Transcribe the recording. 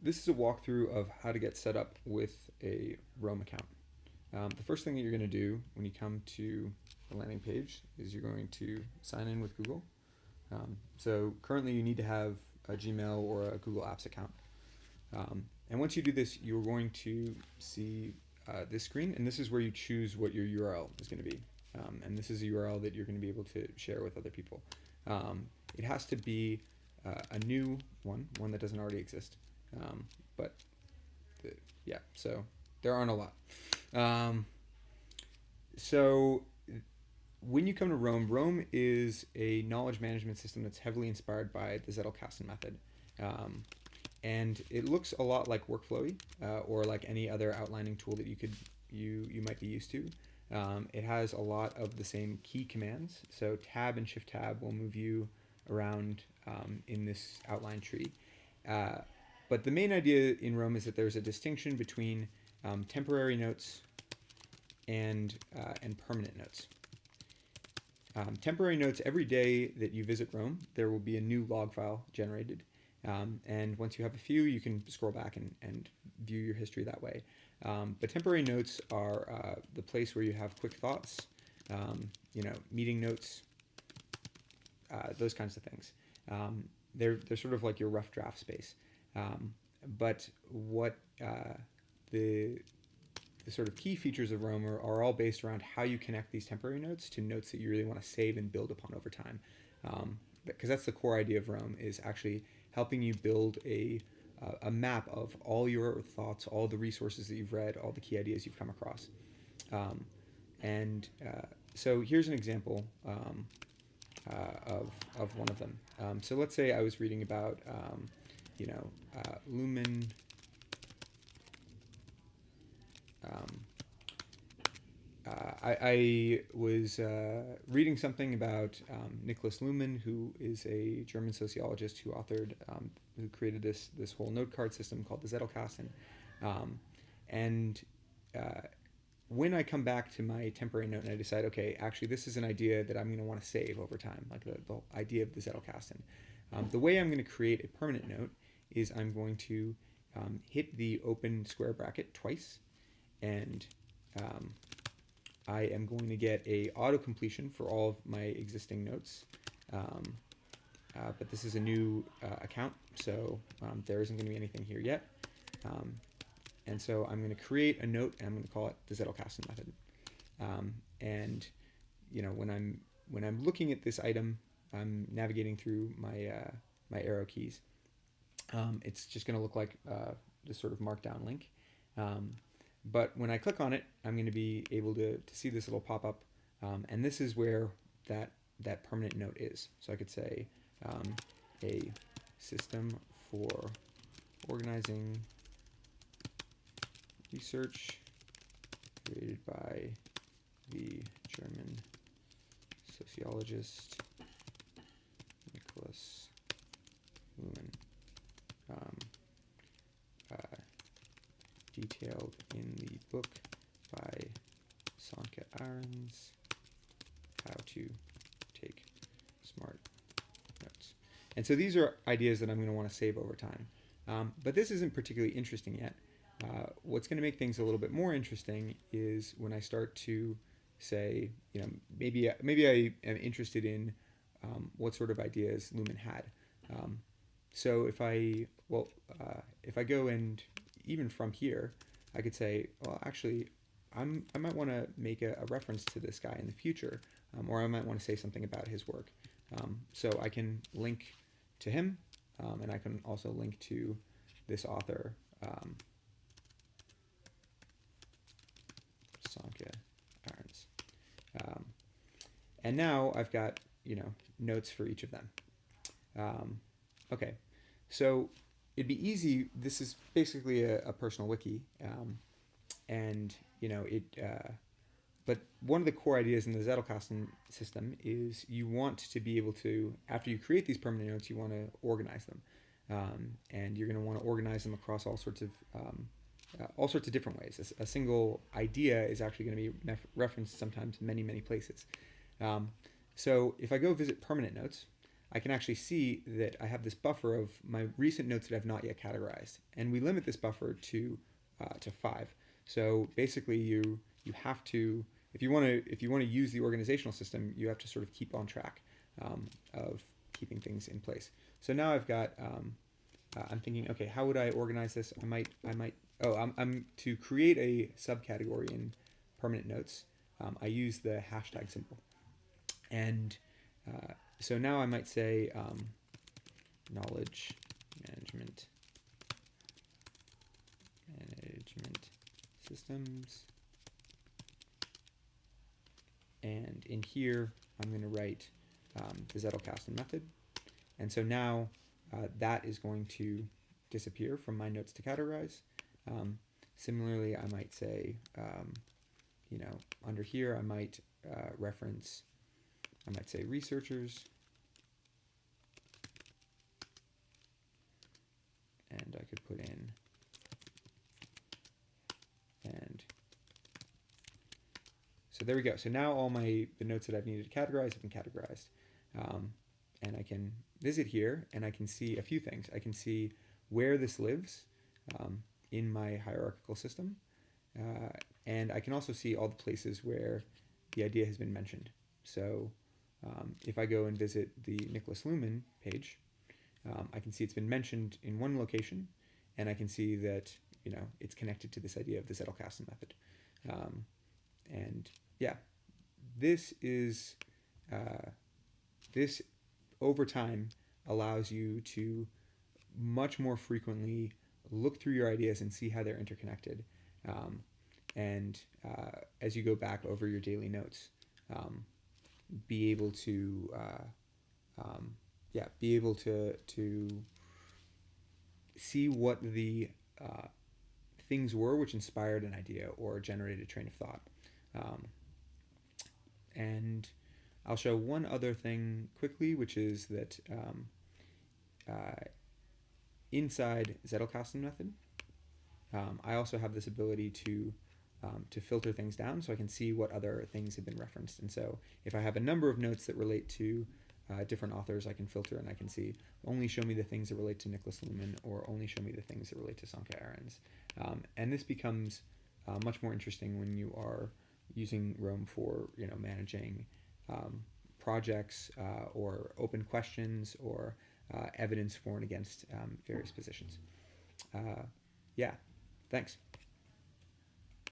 this is a walkthrough of how to get set up with a Roam account. The first thing that you're going to do when you come to the landing page is you're going to sign in with Google. So currently you need to have a Gmail or a Google Apps account. And once you do this, you're going to see this screen, and this is where you choose what your URL is going to be. And this is a URL that you're going to be able to share with other people. It has to be a new one that doesn't already exist. But yeah, so there aren't a lot. So when you come to Roam, Roam is a knowledge management system that's heavily inspired by the Zettelkasten method. And it looks a lot like Workflowy or like any other outlining tool that you might be used to. It has a lot of the same key commands. So Tab and Shift Tab will move you around in this outline tree. But the main idea in Roam is that there's a distinction between temporary notes and permanent notes. Temporary notes, every day that you visit Roam, there will be a new log file generated. And once you have a few, you can scroll back and view your history that way. But temporary notes are the place where you have quick thoughts, meeting notes, those kinds of things. They're sort of like your rough draft space. But what the sort of key features of Roam are all based around how you connect these temporary notes to notes that you really want to save and build upon over time. Because that's the core idea of Roam, is actually helping you build a map of all your thoughts, all the resources that you've read, all the key ideas you've come across. So here's an example of one of them. So let's say I was reading about Lumen. I was reading something about Niklas Luhmann, who is a German sociologist who created this whole note card system called the Zettelkasten. When I come back to my temporary note and I decide, okay, actually this is an idea that I'm going to want to save over time, like the idea of the Zettelkasten. The way I'm going to create a permanent note is I'm going to hit the open square bracket twice, and I am going to get a auto completion for all of my existing notes. But this is a new account, so there isn't going to be anything here yet. And so I'm going to create a note, and I'm going to call it the Zettelkasten method. When I'm looking at this item, I'm navigating through my arrow keys. It's just going to look like this sort of markdown link. But when I click on it, I'm going to be able to see this little pop-up, and this is where that permanent note is. So I could say a system for organizing research created by the German sociologist Niklas Luhmann. Detailed in the book by Sanke Ahrens, How to Take Smart Notes. And so these are ideas that I'm going to want to save over time. But this isn't particularly interesting yet. What's going to make things a little bit more interesting is when I start to say, maybe I am interested in what sort of ideas Luhmann had. So if I go and even from here, I could say, well, actually, I might want to make a reference to this guy in the future, or I might want to say something about his work. So I can link to him, and I can also link to this author, Sanke Ahrens. And now I've got, notes for each of them. Okay, so it'd be easy. This is basically a personal wiki, but one of the core ideas in the Zettelkasten system is you want to be able to, after you create these permanent notes, you want to organize them, and you're going to want to organize them across all sorts of different ways. A single idea is actually going to be referenced sometimes in many places. So if I go visit permanent notes, I can actually see that I have this buffer of my recent notes that I've not yet categorized, and we limit this buffer to 5. So basically, you have to, if you want to use the organizational system, you have to sort of keep on track of keeping things in place. So now I've got I'm thinking, okay, how would I organize this? I'm to create a subcategory in permanent notes. I use the hashtag symbol, and so now I might say knowledge management systems, and in here I'm going to write the Zettelkasten method, and so now that is going to disappear from my notes to categorize. Similarly, I might say, under here I might I might say researchers, and I could put in, and so there we go. So now all the notes that I've needed to categorize have been categorized. And I can visit here and I can see a few things. I can see where this lives in my hierarchical system. And I can also see all the places where the idea has been mentioned. So if I go and visit the Niklas Luhmann page, I can see it's been mentioned in one location, and I can see that it's connected to this idea of the Zettelkasten method. And yeah, this is this over time allows you to much more frequently look through your ideas and see how they're interconnected. And as you go back over your daily notes, be able to see what the things were which inspired an idea or generated a train of thought. And I'll show one other thing quickly, which is that inside Zettelkasten method, I also have this ability to filter things down, so I can see what other things have been referenced. And so if I have a number of notes that relate to different authors, I can filter and I can see only show me the things that relate to Niklas Luhmann, or only show me the things that relate to Sanke Ahrens. And this becomes much more interesting when you are using Roam for managing projects or open questions or evidence for and against various positions. Yeah, thanks.